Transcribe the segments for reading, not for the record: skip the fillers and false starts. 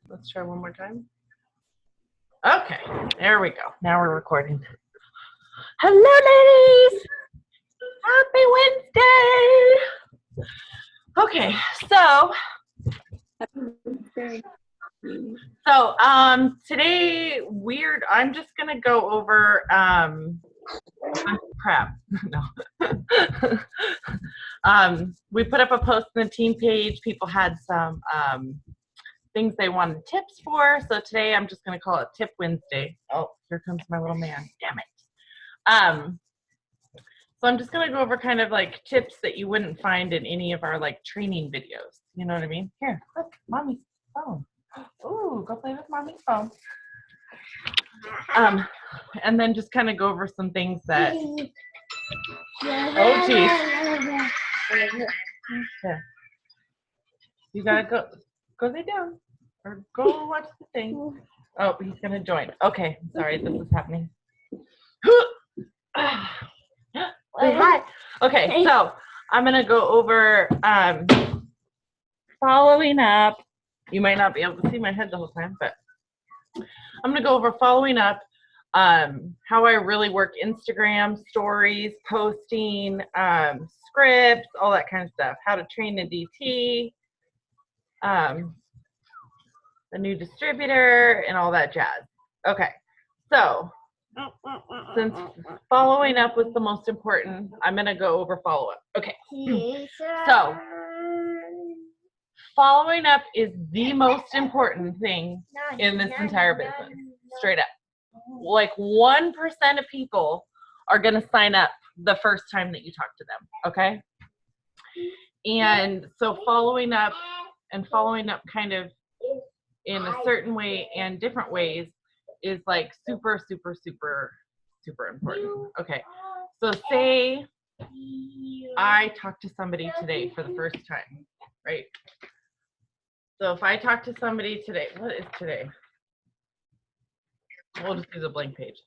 Let's try one more time. Okay, there we go. Now we're recording. Hello, ladies. Happy Wednesday. Okay, so today I'm just gonna go over crap. No. We put up a post on the team page. People had some things they wanted tips for. So today I'm just going to call it Tip Wednesday. Oh, here comes my little man. Damn it. So I'm just going to go over kind of like tips that you wouldn't find in any of our like training videos. You know what I mean? Here, look, mommy's phone. Ooh, go play with mommy's phone. And then just kind of go over some things that. Oh, geez. Okay. You gotta go lay down or go watch the thing. Oh, he's gonna join. Okay, sorry, this is happening. Hi. Okay, so I'm gonna go over following up. You might not be able to see my head the whole time, but I'm gonna go over following up, how I really work Instagram stories, posting, scripts, all that kind of stuff, how to train a DT, the new distributor, and all that jazz. Okay, so since following up was the most important, I'm going to go over follow-up. Okay, so following up is the most important thing in this entire business, straight up. Like 1% of people are going to sign up the first time that you talk to them, okay? And so following up kind of in a certain way and different ways is like super, super, super, super important. Okay, so say I talk to somebody today for the first time, right? So if I talk to somebody today, what is today? We'll just use a blank page.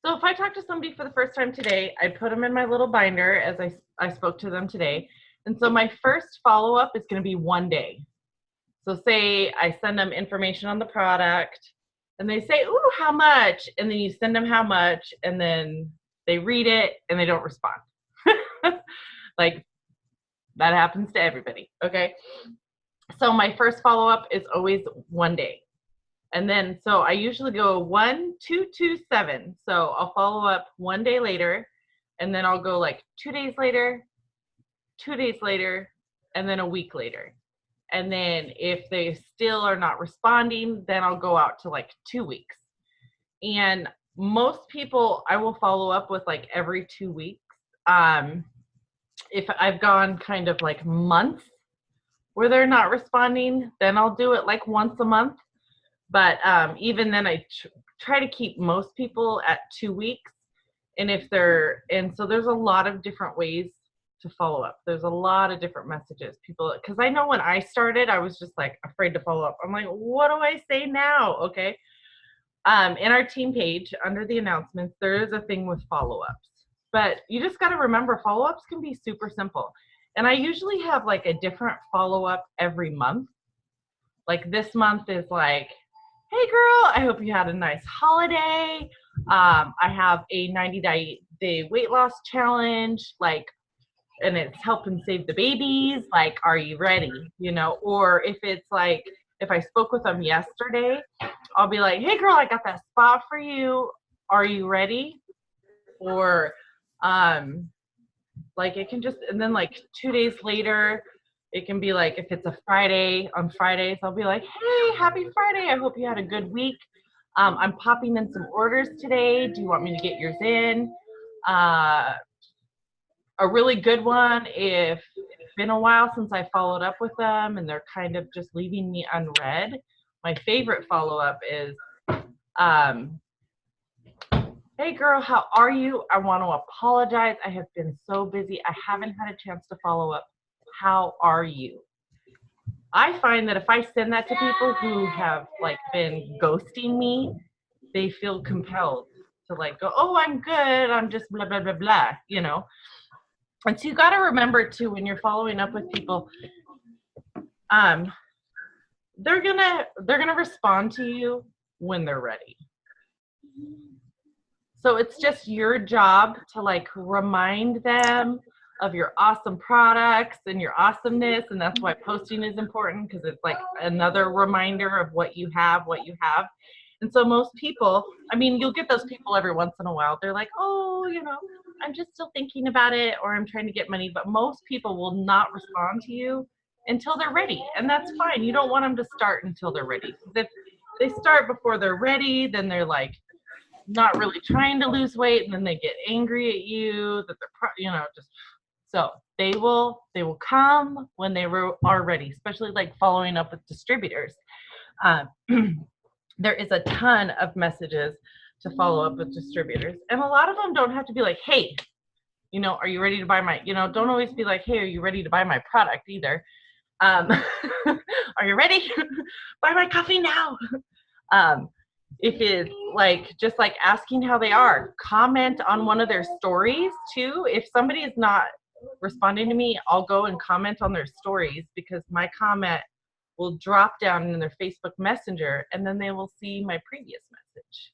So if I talk to somebody for the first time today, I put them in my little binder as I spoke to them today. And so my first follow-up is going to be 1 day. So say I send them information on the product and they say, ooh, how much? And then you send them how much and then they read it and they don't respond. Like that happens to everybody, okay? So my first follow-up is always 1 day. And then, so I usually go 1, 2, 2, 7. So I'll follow up 1 day later, and then I'll go like 2 days later, 2 days later, and then a week later. And then if they still are not responding, then I'll go out to like 2 weeks. And most people I will follow up with like every 2 weeks. If I've gone kind of like months where they're not responding, then I'll do it like once a month. But even then, I try to keep most people at 2 weeks. And so there's a lot of different ways to follow up. There's a lot of different messages. People, because I know when I started, I was just like afraid to follow up. I'm like, what do I say now? Okay. In our team page, under the announcements, there is a thing with follow-ups. But you just got to remember, follow-ups can be super simple. And I usually have like a different follow-up every month. Like this month is like, hey girl, I hope you had a nice holiday. I have a 90-day weight loss challenge, like, and it's helping save the babies. Like, are you ready? You know, or if it's like, if I spoke with them yesterday, I'll be like, hey girl, I got that spot for you. Are you ready? Or like it can just, and then like 2 days later, it can be like, if it's a Friday, on Fridays, I'll be like, hey, happy Friday. I hope you had a good week. I'm popping in some orders today. Do you want me to get yours in? A really good one, if it's been a while since I followed up with them and they're kind of just leaving me unread, my favorite follow-up is, hey girl, how are you? I want to apologize. I have been so busy. I haven't had a chance to follow up. How are you? I find that if I send that to people who have like been ghosting me, they feel compelled to like go, oh, I'm good. I'm just blah, blah, blah, blah, you know? And so you got to remember too, when you're following up with people, they're gonna respond to you when they're ready. So it's just your job to like remind them of your awesome products and your awesomeness. And that's why posting is important, because it's like another reminder of what you have. And so most people, I mean, you'll get those people every once in a while. They're like, oh, I'm just still thinking about it, or I'm trying to get money. But most people will not respond to you until they're ready. And that's fine. You don't want them to start until they're ready. If they start before they're ready, then they're like not really trying to lose weight, and then they get angry at you that they're, just so they will come when they are ready, especially like following up with distributors. There is a ton of messages to follow up with distributors, and a lot of them don't have to be like, hey, are you ready to buy my, don't always be like, hey, are you ready to buy my product either. Are you ready? Buy my coffee now. If it's like just like asking how they are, comment on one of their stories too. If somebody is not responding to me, I'll go and comment on their stories, because my comment will drop down in their Facebook Messenger, and then they will see my previous message,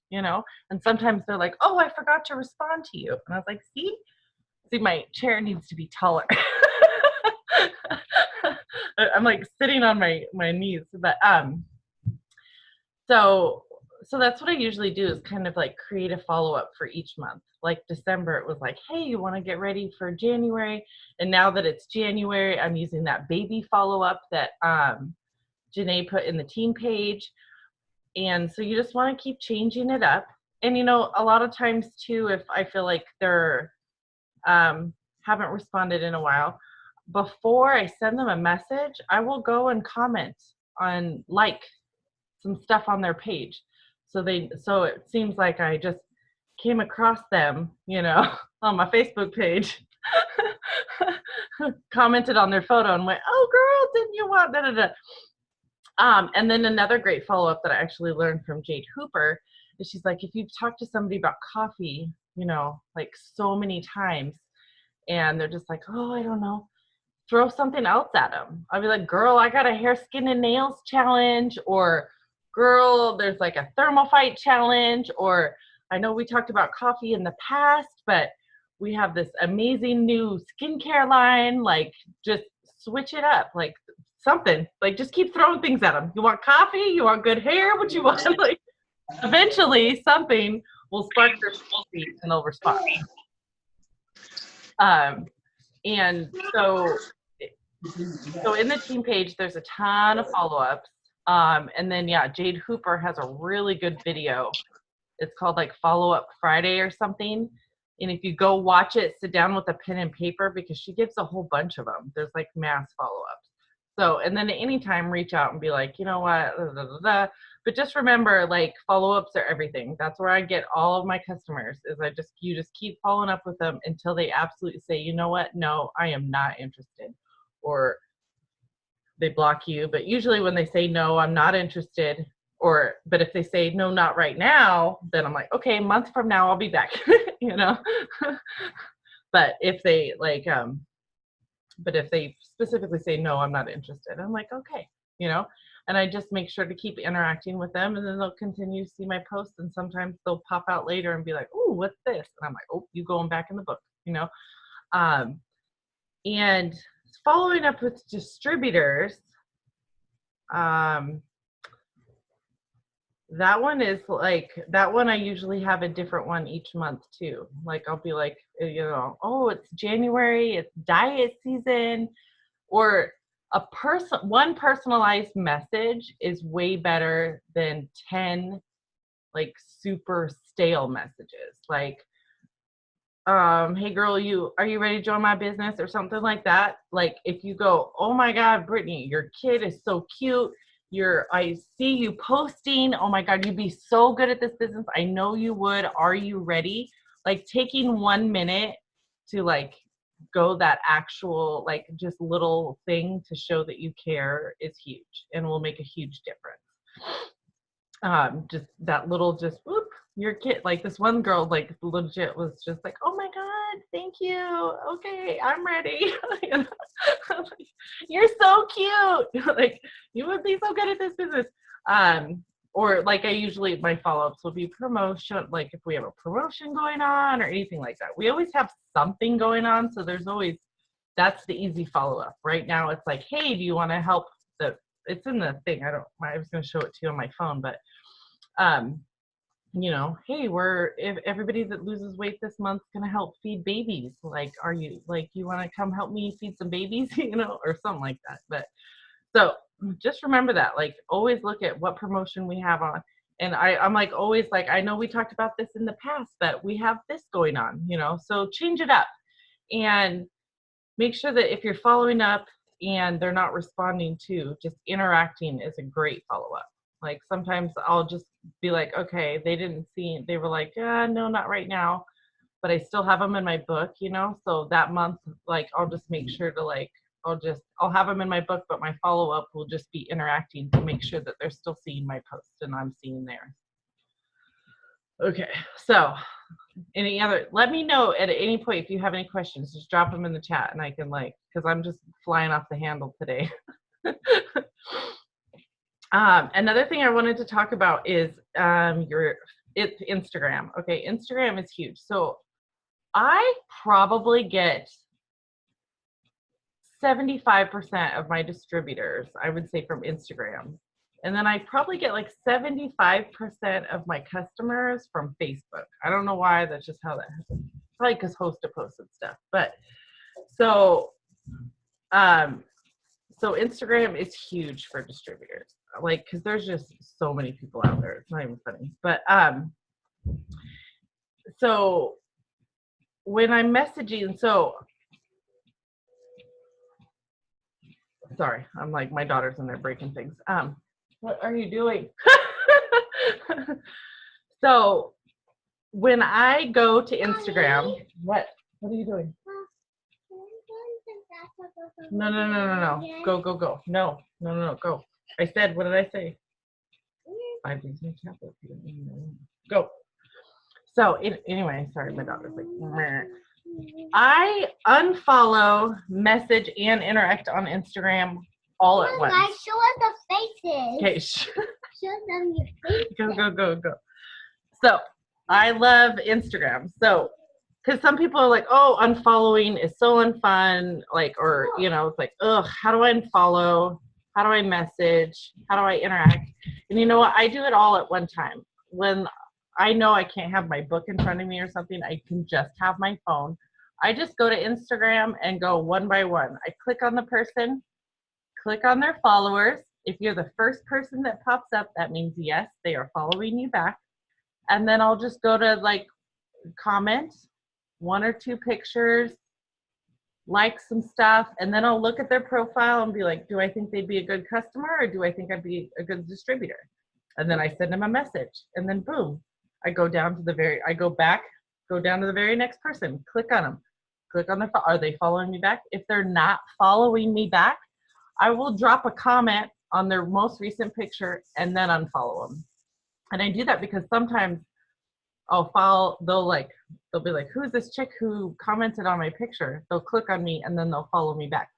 and sometimes they're like, oh, I forgot to respond to you. And I was like, see, my chair needs to be taller. I'm like sitting on my knees, but so that's what I usually do, is kind of like create a follow-up for each month. Like December, it was like, hey, you want to get ready for January? And now that it's January, I'm using that baby follow-up that Janae put in the team page. And so you just want to keep changing it up. And, a lot of times too, if I feel like they're haven't responded in a while, before I send them a message, I will go and comment on like some stuff on their page. So it seems like I just came across them, on my Facebook page, commented on their photo and went, oh girl, didn't you want da da da. And then another great follow-up that I actually learned from Jade Hooper is, she's like, if you've talked to somebody about coffee, like so many times, and they're just like, oh, I don't know, throw something else at them. I'll be like, girl, I got a hair, skin, and nails challenge, or girl, there's like a thermal fight challenge, or I know we talked about coffee in the past, but we have this amazing new skincare line. Like, just switch it up, like something. Like, just keep throwing things at them. You want coffee? You want good hair? What you want? Like, eventually, something will spark their feet and they'll respond. And so in the team page, there's a ton of follow-ups. And then, yeah, Jade Hooper has a really good video. It's called like Follow Up Friday or something. And if you go watch it, sit down with a pen and paper, because she gives a whole bunch of them. There's like mass follow-ups. So, and then at any time, reach out and be like, you know what, blah, blah, blah, blah. But just remember, like, follow-ups are everything. That's where I get all of my customers, is you just keep following up with them until they absolutely say, you know what, no, I am not interested. Or they block you. But usually when they say, no, I'm not interested, but if they say, no, not right now, then I'm like, okay, a month from now, I'll be back, But if they like, but if they specifically say, no, I'm not interested, I'm like, okay, and I just make sure to keep interacting with them, and then they'll continue to see my posts, and sometimes they'll pop out later and be like, oh, what's this? And I'm like, oh, you going back in the book, and following up with distributors, that one I usually have a different one each month too. Like, I'll be like, oh, it's January, it's diet season, or one personalized message is way better than 10 like super stale messages. Like, hey girl, are you ready to join my business, or something like that. Like, if you go, oh my God, Brittany, your kid is so cute. I see you posting. Oh my God, you'd be so good at this business. I know you would. Are you ready? Like, taking 1 minute to like go that actual, like, just little thing to show that you care is huge, and will make a huge difference. Just that little, whoop, your kid, like this one girl, like legit was just like, oh my God, thank you. Okay, I'm ready. You know? You're so cute. Like, you would be so good at this business. Or like I usually, my follow-ups will be promotion, like if we have a promotion going on or anything like that. We always have something going on, so there's always, that's the easy follow-up. Right now it's like, hey, do you want to help? It's in the thing. I was going to show it to you on my phone, but you know, hey, if everybody that loses weight this month's going to help feed babies. Like, are you, like, you want to come help me feed some babies, you know, or something like that. But so just remember that, like, always look at what promotion we have on. And I'm like, always like, I know we talked about this in the past, but we have this going on, you know, so change it up and make sure that if you're following up and they're not responding to, just interacting is a great follow-up. Like sometimes I'll just be like, okay, they didn't see, they were like, no, not right now, but I still have them in my book, you know? So that month, like, I'll just make sure to like, I'll have them in my book, but my follow-up will just be interacting to make sure that they're still seeing my post and I'm seeing theirs. Okay, so let me know at any point if you have any questions, just drop them in the chat and I can because I'm just flying off the handle today. Another thing I wanted to talk about is it's Instagram. Okay, Instagram is huge. So I probably get 75% of my distributors, I would say, from Instagram. And then I probably get like 75% of my customers from Facebook. I don't know why, that's just how that happens. Probably because Hosta posted stuff. But so Instagram is huge for distributors. Like, because there's just so many people out there. It's not even funny. But so when I'm messaging, sorry, I'm like, my daughter's in there breaking things. What are you doing? So when I go to Instagram, what are you doing? No. Go. No, go. I said, what did I say? 5 days in tablet. Go. So anyway, sorry, my daughter's like, meh. I unfollow, message, and interact on Instagram all at once. Guys, show us the faces. Okay. Show them your faces. Go. So I love Instagram. So, because some people are like, oh, unfollowing is so unfun. Like, or, you know, it's like, ugh, how do I unfollow? How do I message? How do I interact? And you know what? I do it all at one time. When I know I can't have my book in front of me or something, I can just have my phone. I just go to Instagram and go one by one. I click on the person, click on their followers. If you're the first person that pops up, that means yes, they are following you back. And then I'll just go to like comment, 1 or 2 pictures, like some stuff, and then I'll look at their profile and be like, do I think they'd be a good customer or do I think I'd be a good distributor? And then I send them a message and then boom, I go down to the very next person, click on them, click on are they following me back? If they're not following me back, I will drop a comment on their most recent picture and then unfollow them. And I do that because sometimes they'll be like, who's this chick who commented on my picture? They'll click on me and then they'll follow me back.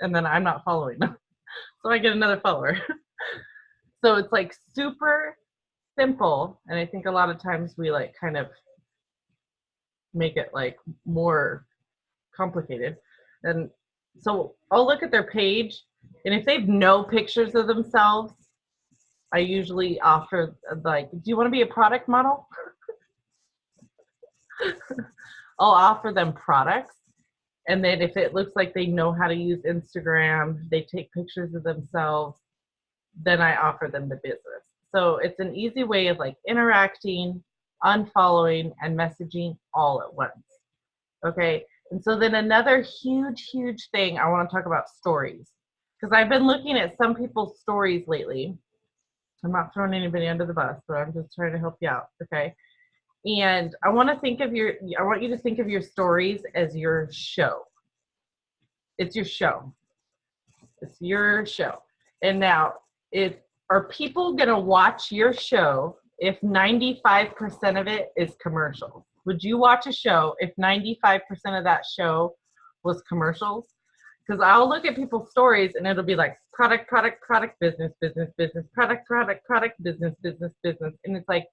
And then I'm not following them. So I get another follower. So it's like super simple. And I think a lot of times we like kind of make it like more complicated. And so I'll look at their page, and if they've no pictures of themselves, I usually offer like, do you want to be a product model? I'll offer them products, and then if it looks like they know how to use Instagram, they take pictures of themselves, then I offer them the business. So it's an easy way of like interacting, unfollowing, and messaging all at once. Okay, and so then another huge thing I want to talk about stories, because I've been looking at some people's stories lately. I'm not throwing anybody under the bus, but I'm just trying to help you out, okay? And I want you to think of your stories as your show. It's your show. It's your show. And now, are people going to watch your show if 95% of it is commercials? would you watch a show if 95% of that show was commercials? Because I'll look at people's stories and it'll be like product, business, product, business. And it's like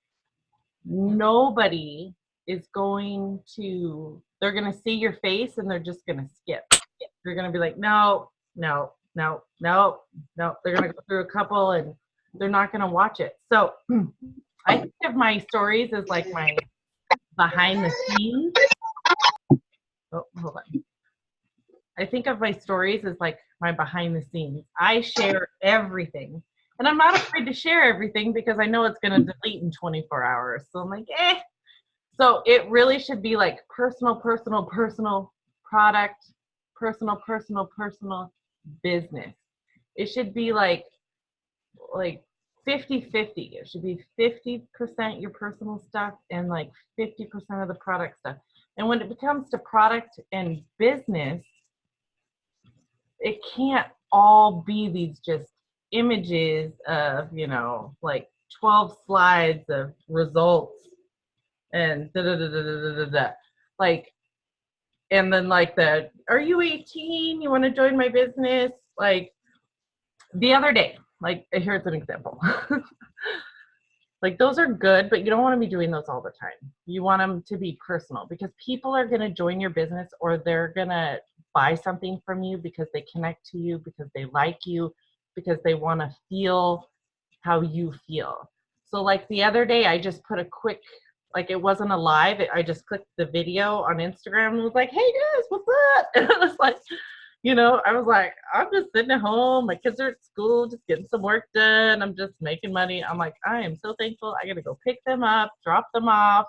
nobody is going to, they're going to see your face and they're just going to skip. They're going to be like, no. They're going to go through a couple and they're not going to watch it. So I think of my stories as like my behind the scenes. Oh, hold on. I think of my stories as like my behind the scenes. I share everything. And I'm not afraid to share everything because I know it's going to delete in 24 hours. So I'm like, So it really should be like personal product, personal business. It should be like 50-50. It should be 50% your personal stuff and like 50% of the product stuff. And when it comes to product and business, it can't all be these just images of, like 12 slides of results and like, and then like are you 18? You want to join my business? Like the other day, like here's an example. Like those are good, but you don't want to be doing those all the time. You want them to be personal because people are going to join your business or they're going to buy something from you because they connect to you, because they like you, because they want to feel how you feel. So like the other day, I just put a quick, like it wasn't a live, I just clicked the video on Instagram and was like, hey guys, what's up? And it was like, I was like, I'm just sitting at home. My kids are at school, just getting some work done. I'm just making money. I'm like, I am so thankful. I got to go pick them up, drop them off,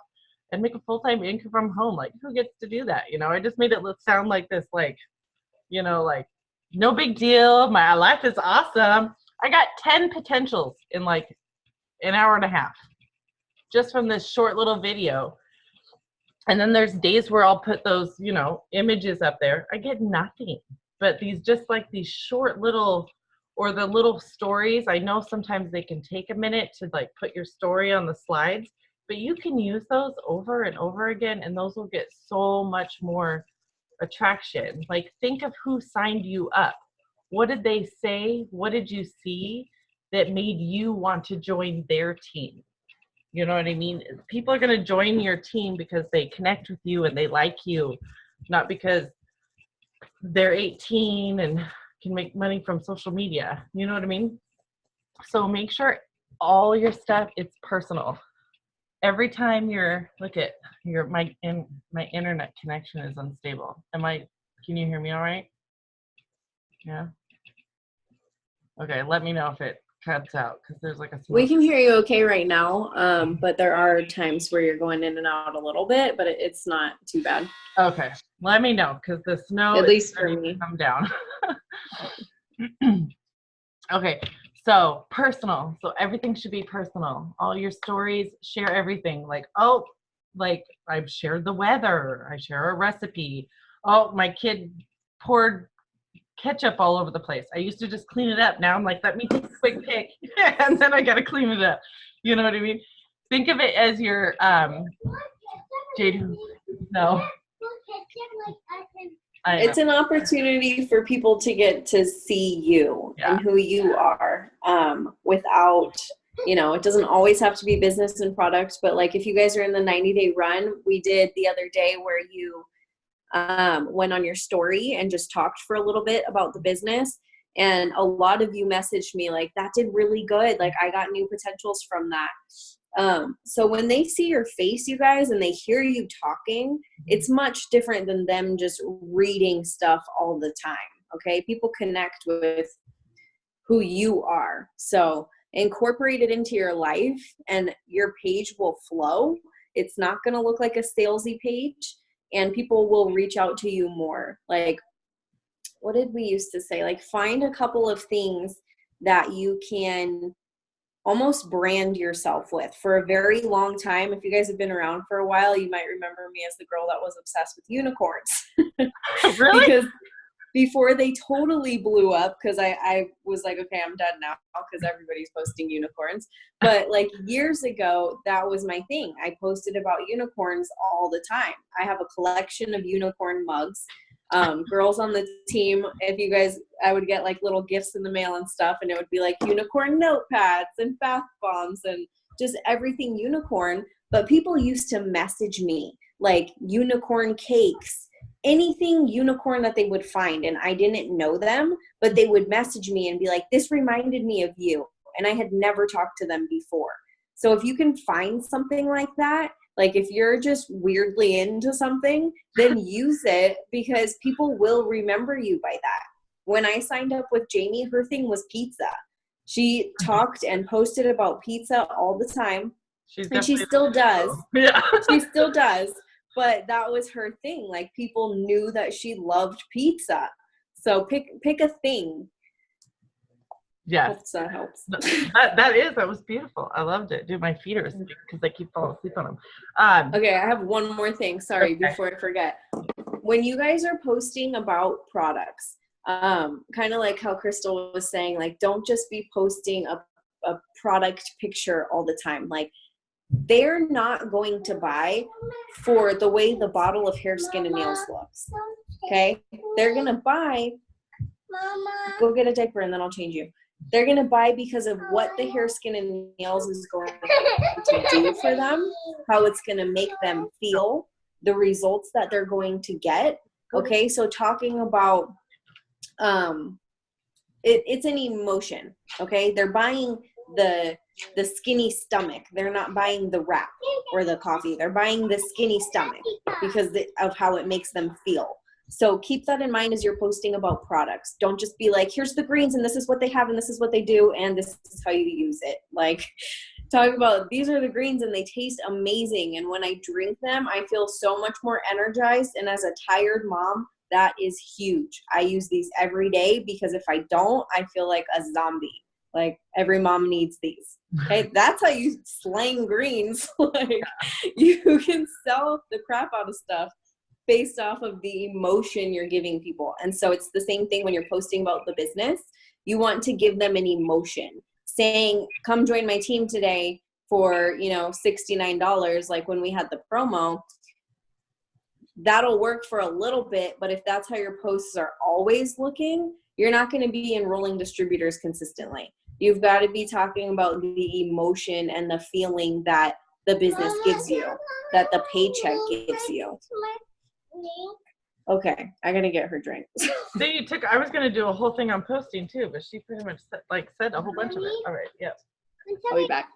and make a full-time income from home. Like, who gets to do that? I just made it sound like this, like, like no big deal. My life is awesome. I got 10 potentials in like an hour and a half just from this short little video. And then there's days where I'll put those, images up there. I get nothing. But these short little, or the little stories, I know sometimes they can take a minute to like put your story on the slides, but you can use those over and over again and those will get so much more attraction. Like think of who signed you up. What did they say? What did you see that made you want to join their team? You know what I mean? People are going to join your team because they connect with you and they like you, not because they're 18 and can make money from social media. You know what I mean? So make sure all your stuff, it's personal. Every time my internet connection is unstable. Can you hear me all right? Yeah. Okay. Let me know if it cuts out because there's like we can hear you okay right now, but there are times where you're going in and out a little bit, but it's not too bad. Okay, let me know because the snow at least for me come down. Okay, so personal. So everything should be personal. All your stories, share everything. Like I've shared the weather. I share a recipe. Oh, my kid poured ketchup all over the place. I used to just clean it up. Now I'm like, let me take a quick pic and then I got to clean it up. You know what I mean? Think of it as your, Jade, no. It's an opportunity for people to get to see you and who you are without, it doesn't always have to be business and product, but like if you guys are in the 90-day run, we did the other day where you went on your story and just talked for a little bit about the business. And a lot of you messaged me like, that did really good. Like I got new potentials from that. So when they see your face, you guys, and they hear you talking, it's much different than them just reading stuff all the time. Okay. People connect with who you are. So incorporate it into your life and your page will flow. It's not going to look like a salesy page. And people will reach out to you more. Like, what did we used to say? Like, find a couple of things that you can almost brand yourself with. For a very long time, if you guys have been around for a while, you might remember me as the girl that was obsessed with unicorns. Really? Because before they totally blew up, because I was like, okay, I'm done now because everybody's posting unicorns. But like years ago, that was my thing. I posted about unicorns all the time. I have a collection of unicorn mugs. Girls on the team, if you guys, I would get like little gifts in the mail and stuff, and it would be like unicorn notepads and bath bombs and just everything unicorn. But people used to message me like unicorn cakes, anything unicorn that they would find, and I didn't know them, but they would message me and be like, this reminded me of you, and I had never talked to them before. So if you can find something like that, like if you're just weirdly into something, then use it, because people will remember you by that. When I signed up with Jamie, her thing was pizza. She talked and posted about pizza all the time, and she still does. Yeah. She still does. But that was her thing. Like people knew that she loved pizza. So pick a thing. Yes. That helps. That was beautiful. I loved it. Dude, my feet are asleep because I keep falling asleep on them. Okay, I have one more thing. Sorry, okay. Before I forget. When you guys are posting about products, kind of like how Crystal was saying, like don't just be posting a product picture all the time. Like they're not going to buy for the way the bottle of hair, skin, and nails looks. Okay? They're going to buy, go get a diaper and then I'll change you. They're going to buy because of what the hair, skin, and nails is going to do for them, how it's going to make them feel, the results that they're going to get. Okay? So talking about, it's an emotion. Okay? They're buying the skinny stomach. They're not buying the wrap or the coffee. They're buying the skinny stomach because of how it makes them feel. So keep that in mind as you're posting about products. Don't just be like, here's the greens and this is what they have and this is what they do and this is how you use it. Like talk about these are the greens and they taste amazing. And when I drink them, I feel so much more energized. And as a tired mom, that is huge. I use these every day because if I don't, I feel like a zombie. Like every mom needs these. Okay, that's how you slang greens. Like you can sell the crap out of stuff based off of the emotion you're giving people. And so it's the same thing when you're posting about the business. You want to give them an emotion. Saying, come join my team today for, $69, like when we had the promo, that'll work for a little bit. But if that's how your posts are always looking, you're not going to be enrolling distributors consistently. You've got to be talking about the emotion and the feeling that the business gives you, that the paycheck gives you. Okay, I gotta get her drink. I was gonna do a whole thing on posting too, but she pretty much said a whole bunch of it. All right, yes. I'll be back.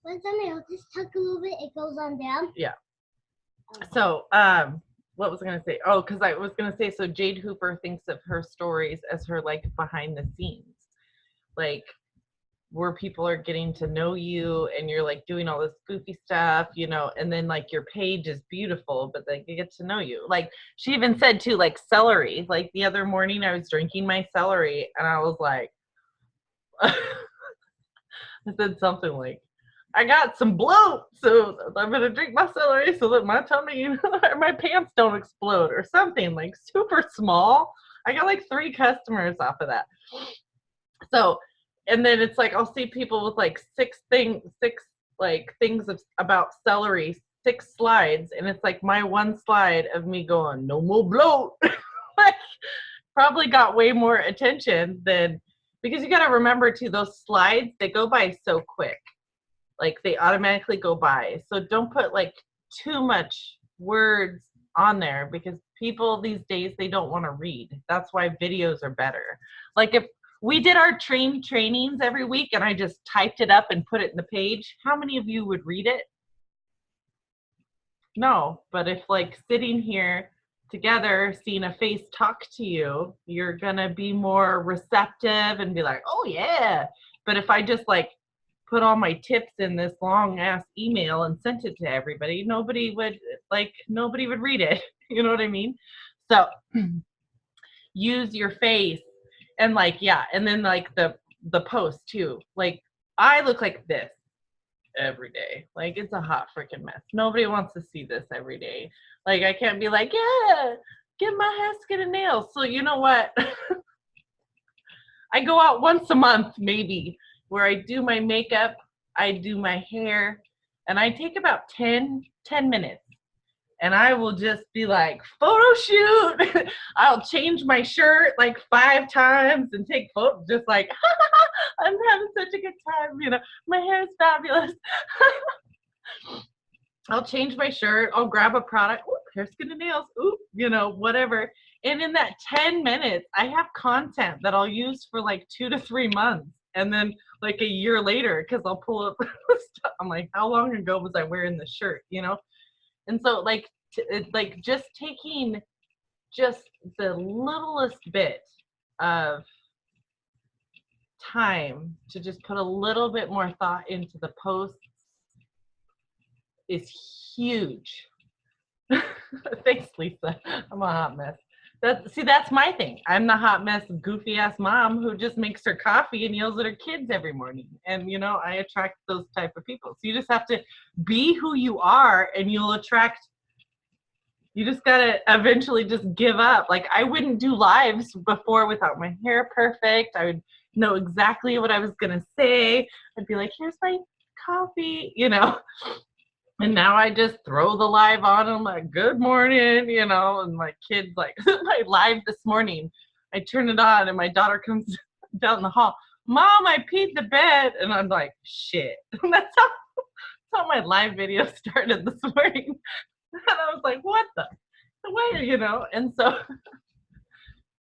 When somebody else just tuck a little bit, it goes on down. Yeah. So, what was I gonna say? Oh, because I was gonna say, so Jade Hooper thinks of her stories as her like behind the scenes. Like where people are getting to know you and you're like doing all this goofy stuff, and then like your page is beautiful, but they get to know you. Like she even said too, like celery, like the other morning I was drinking my celery and I was like, I said something like, I got some bloat, so I'm going to drink my celery so that my tummy, or my pants don't explode or something like super small. I got like 3 customers off of that. So, and then it's like, I'll see people with like 6 things about celery, 6 slides. And it's like my one slide of me going, no more bloat. Like, probably got way more attention than, because you got to remember too, those slides, they go by so quick. Like they automatically go by. So don't put like too much words on there because people these days, they don't want to read. That's why videos are better. Like if we did our trainings every week and I just typed it up and put it in the page, how many of you would read it? No, but if like sitting here together, seeing a face talk to you, you're gonna be more receptive and be like, oh yeah. But if I just like put all my tips in this long ass email and sent it to everybody, nobody would read it. You know what I mean? So use your face. And like, yeah, and then like the post too. Like I look like this every day. Like it's a hot freaking mess. Nobody wants to see this every day. Like I can't be like, yeah, get my hair, skin, and nails. So you know what? I go out once a month, maybe, where I do my makeup, I do my hair, and I take about 10 minutes. And I will just be like, photo shoot. I'll change my shirt like 5 times and take photos, just like, I'm having such a good time. You know, my hair is fabulous. I'll change my shirt. I'll grab a product. Ooh, hair, skin, and nails. Ooh, you know, whatever. And in that 10 minutes, I have content that I'll use for like 2 to 3 months. And then like a year later, because I'll pull up stuff. I'm like, how long ago was I wearing this shirt? You know? And so like just taking just the littlest bit of time to just put a little bit more thought into the posts is huge. Thanks, Lisa. I'm a hot mess. That's my thing. I'm the hot mess, goofy ass mom who just makes her coffee and yells at her kids every morning. And you know, I attract those type of people. So you just have to be who you are, and you'll attract. You just gotta eventually just give up. Like I wouldn't do lives before without my hair perfect. I would know exactly what I was gonna say. I'd be like, "Here's my coffee," you know. And now I just throw the live on and I'm like, good morning, you know, and my kid's like, my live this morning, I turn it on and my daughter comes down the hall, Mom, I peed the bed. And I'm like, shit. And that's how my live video started this morning. And I was like, what the way, you know? And so,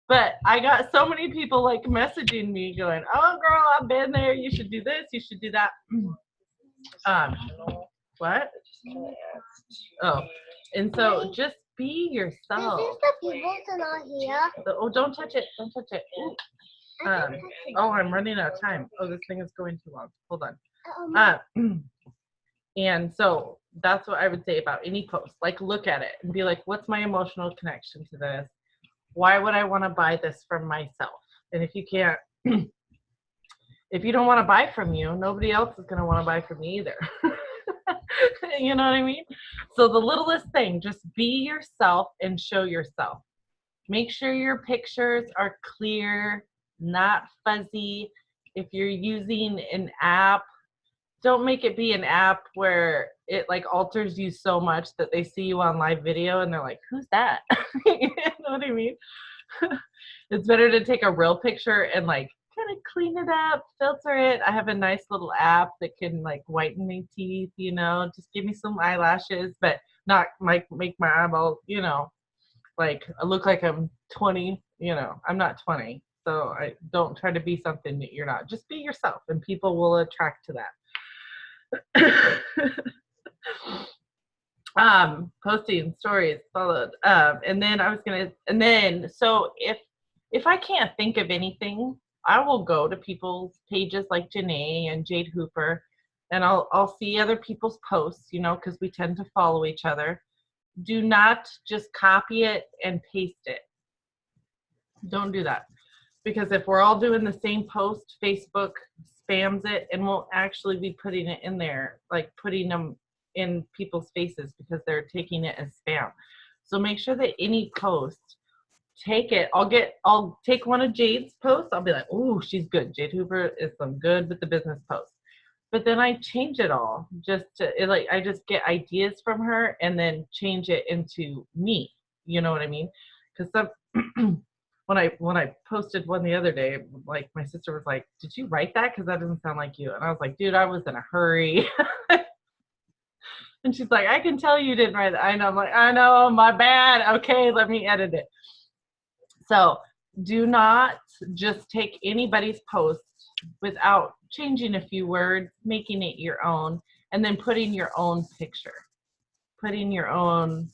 but I got so many people like messaging me going, oh girl, I've been there. You should do this. You should do that. What? Oh, and so just be yourself. Is this the people that are not here? Oh, don't touch it. Don't touch it. Oh, I'm running out of time. Oh, this thing is going too long. Hold on. And so that's what I would say about any post. Like, look at it and be like, what's my emotional connection to this? Why would I want to buy this from myself? And if you can't, if you don't want to buy from you, nobody else is going to want to buy from you either. You know what I mean? So the littlest thing, just be yourself and show yourself. Make sure your pictures are clear, not fuzzy. If you're using an app, don't make it be an app where it like alters you so much that they see you on live video and they're like, who's that? You know what I mean? It's better to take a real picture and like kind of clean it up, filter it. I have a nice little app that can like whiten my teeth, you know, just give me some eyelashes, but not like make my eyeballs, you know, like I look like I'm 20, you know, I'm not 20. So I don't try to be something that you're not. Just be yourself and people will attract to that. Posting stories followed. And then I was gonna, and then so if I can't think of anything, I will go to people's pages like Janae and Jade Hooper, and I'll see other people's posts, you know, because we tend to follow each other. Do not just copy it and paste it. Don't do that. Because if we're all doing the same post, Facebook spams it and won't actually be putting it in there, like putting them in people's faces because they're taking it as spam. So make sure that any post, take it. I'll take one of Jade's posts. I'll be like, oh, she's good. Jade Hooper is some good with the business posts. But then I change it all just to like I just get ideas from her and then change it into me. You know what I mean? Because some when I posted one the other day, like my sister was like, did you write that? Because that doesn't sound like you. And I was like, dude, I was in a hurry. And she's like, I can tell you didn't write that. I know. I'm like, I know, my bad. Okay, let me edit it. So do not just take anybody's post without changing a few words, making it your own, and then putting your own picture. Putting your own,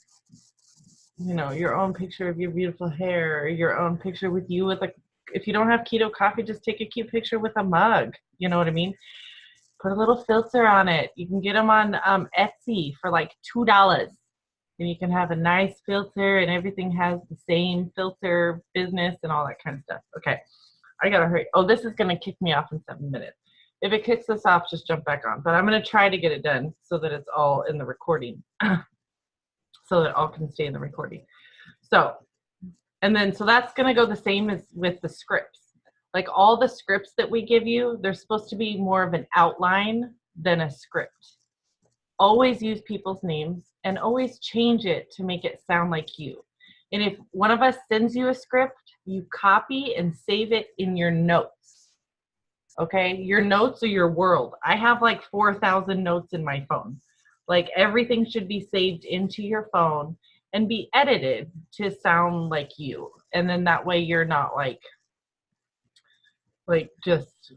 you know, your own picture of your beautiful hair, or your own picture with you with a, if you don't have keto coffee, just take a cute picture with a mug. You know what I mean? Put a little filter on it. You can get them on Etsy for like $2. And you can have a nice filter and everything has the same filter business and all that kind of stuff. Okay, I gotta hurry. Oh, this is gonna kick me off in 7 minutes. If it kicks us off, just jump back on. But I'm gonna try to get it done so that it's all in the recording. So that all can stay in the recording. So And then, so that's going to go the same as with the scripts. Like all the scripts that we give you, they're supposed to be more of an outline than a script. Always use people's names and always change it to make it sound like you. And if one of us sends you a script, you copy and save it in your notes. Okay? Your notes are your world. I have like 4,000 notes in my phone. Like everything should be saved into your phone and be edited to sound like you. And then that way you're not like just,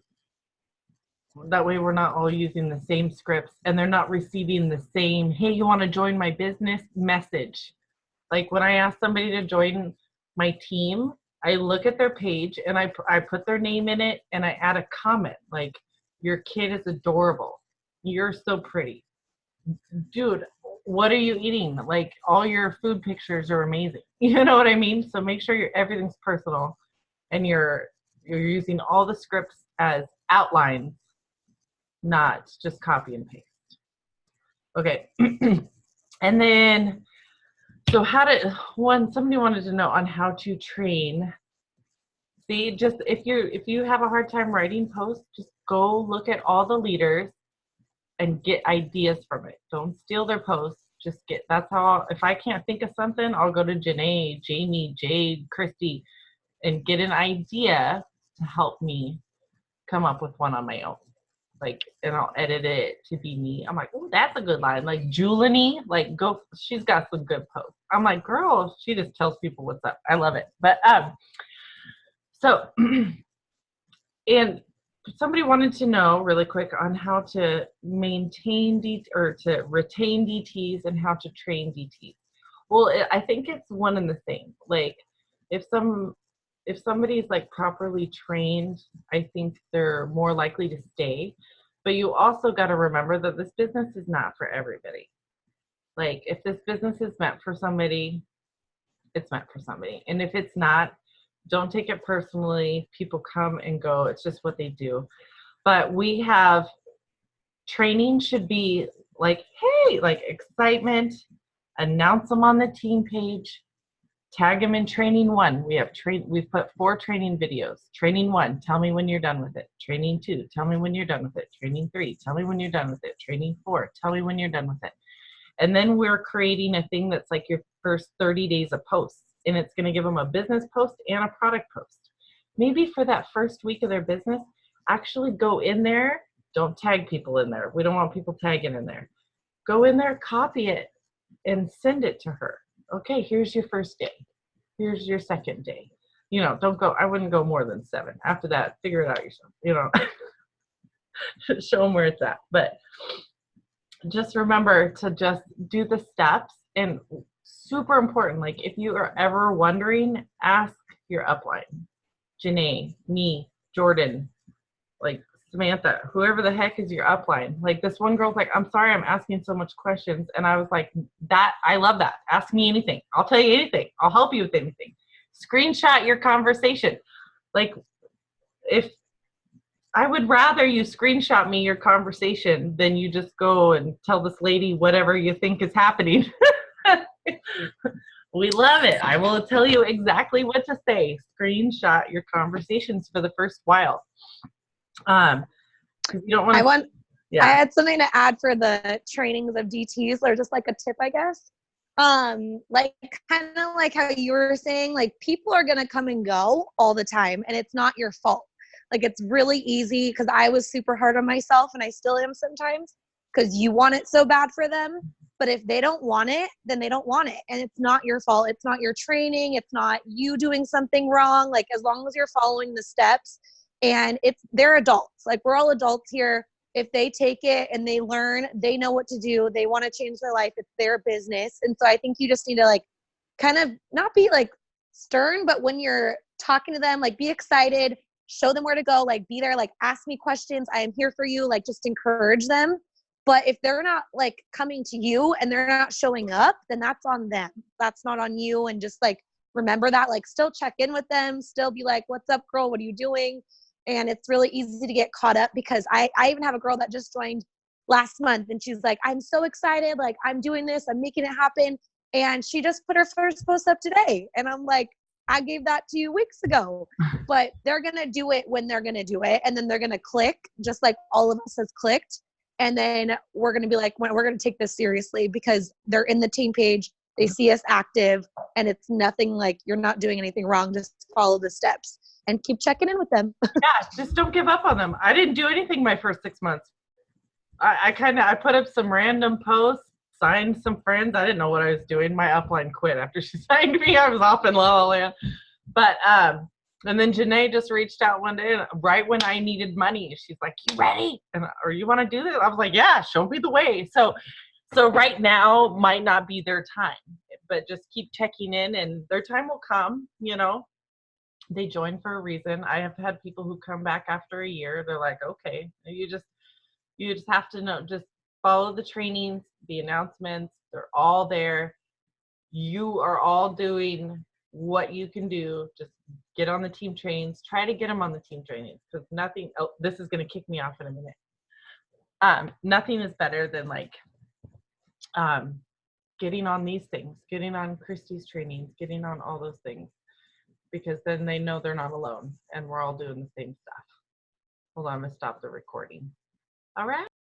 that way we're not all using the same scripts and they're not receiving the same, hey, you want to join my business message. Like when I ask somebody to join my team, I look at their page and I put their name in it and I add a comment like, your kid is adorable. You're so pretty. Dude, what are you eating? Like all your food pictures are amazing. You know what I mean? So make sure everything's personal and you're using all the scripts as outlines, not just copy and paste. Okay. And then, so somebody wanted to know on how to train. See, just if you have a hard time writing posts, just go look at all the leaders and get ideas from it. Don't steal their posts. That's how, if I can't think of something, I'll go to Janae, Jamie, Jade, Christy, and get an idea to help me come up with one on my own. Like, and I'll edit it to be me. I'm like, oh, that's a good line. Like Julanie, like she's got some good posts. I'm like, girl, she just tells people what's up. I love it. But, so, and somebody wanted to know really quick on how to maintain to retain DTs and how to train DTs. Well, I think it's one and the same. Like if somebody's like properly trained, I think they're more likely to stay. But you also got to remember that this business is not for everybody. Like if this business is meant for somebody, it's meant for somebody. And if it's not, don't take it personally. People come and go. It's just what they do. But we have training should be like, hey, like excitement, announce them on the team page, tag them in training 1. We've put 4 training videos. Training 1, tell me when you're done with it. Training 2, tell me when you're done with it. Training 3, tell me when you're done with it. Training 4, tell me when you're done with it. And then we're creating a thing that's like your first 30 days of posts. And it's going to give them a business post and a product post. Maybe for that first week of their business, actually go in there. Don't tag people in there. We don't want people tagging in there. Go in there, copy it, and send it to her. Okay, here's your first day. Here's your second day. You know, I wouldn't go more than 7. After that, figure it out yourself. You know, show them where it's at. But just remember to just do the steps. And super important, like if you are ever wondering, ask your upline. Janae, me, Jordan, like Samantha, whoever the heck is your upline. Like this one girl's like, I'm sorry I'm asking so much questions. And I was like, I love that. Ask me anything. I'll tell you anything. I'll help you with anything. Screenshot your conversation. Like if I would rather you screenshot me your conversation than you just go and tell this lady whatever you think is happening. We love it. I will tell you exactly what to say. Screenshot your conversations for the first while. You don't want to. I had something to add for the trainings of DTs, or just like a tip, I guess. Like kind of like how you were saying, like people are gonna come and go all the time, and it's not your fault. Like it's really easy because I was super hard on myself, and I still am sometimes because you want it so bad for them. But if they don't want it, then they don't want it. And it's not your fault. It's not your training. It's not you doing something wrong. Like as long as you're following the steps, and they're adults. Like we're all adults here. If they take it and they learn, they know what to do. They want to change their life. It's their business. And so I think you just need to like kind of not be like stern, but when you're talking to them, like be excited, show them where to go, like be there, like ask me questions. I am here for you. Like just encourage them. But if they're not like coming to you and they're not showing up, then that's on them. That's not on you. And just like, remember that, like still check in with them, still be like, what's up, girl? What are you doing? And it's really easy to get caught up because I even have a girl that just joined last month and she's like, I'm so excited. Like I'm doing this, I'm making it happen. And she just put her first post up today. And I'm like, I gave that to you weeks ago. But they're going to do it when they're going to do it. And then they're going to click, just like all of us has clicked. And then we're going to be like, we're going to take this seriously because they're in the team page. They see us active, and it's nothing like you're not doing anything wrong. Just follow the steps and keep checking in with them. Yeah, just don't give up on them. I didn't do anything my first 6 months. I put up some random posts, signed some friends. I didn't know what I was doing. My upline quit after she signed me. I was off in La La Land. But and then Janae just reached out one day, and right when I needed money, she's like, "You ready? Or you want to do this?" I was like, "Yeah, show me the way." So right now might not be their time, but just keep checking in, and their time will come. You know, they join for a reason. I have had people who come back after a year. They're like, "Okay, you just have to know, just follow the trainings, the announcements. They're all there. You are all doing what you can do. Just get on the team trains. Try to get them on the team trainings because nothing. Oh, this is going to kick me off in a minute. Nothing is better than like getting on these things, getting on Christy's trainings, getting on all those things, because then they know they're not alone and we're all doing the same stuff. Hold on, I'm going to stop the recording. All right.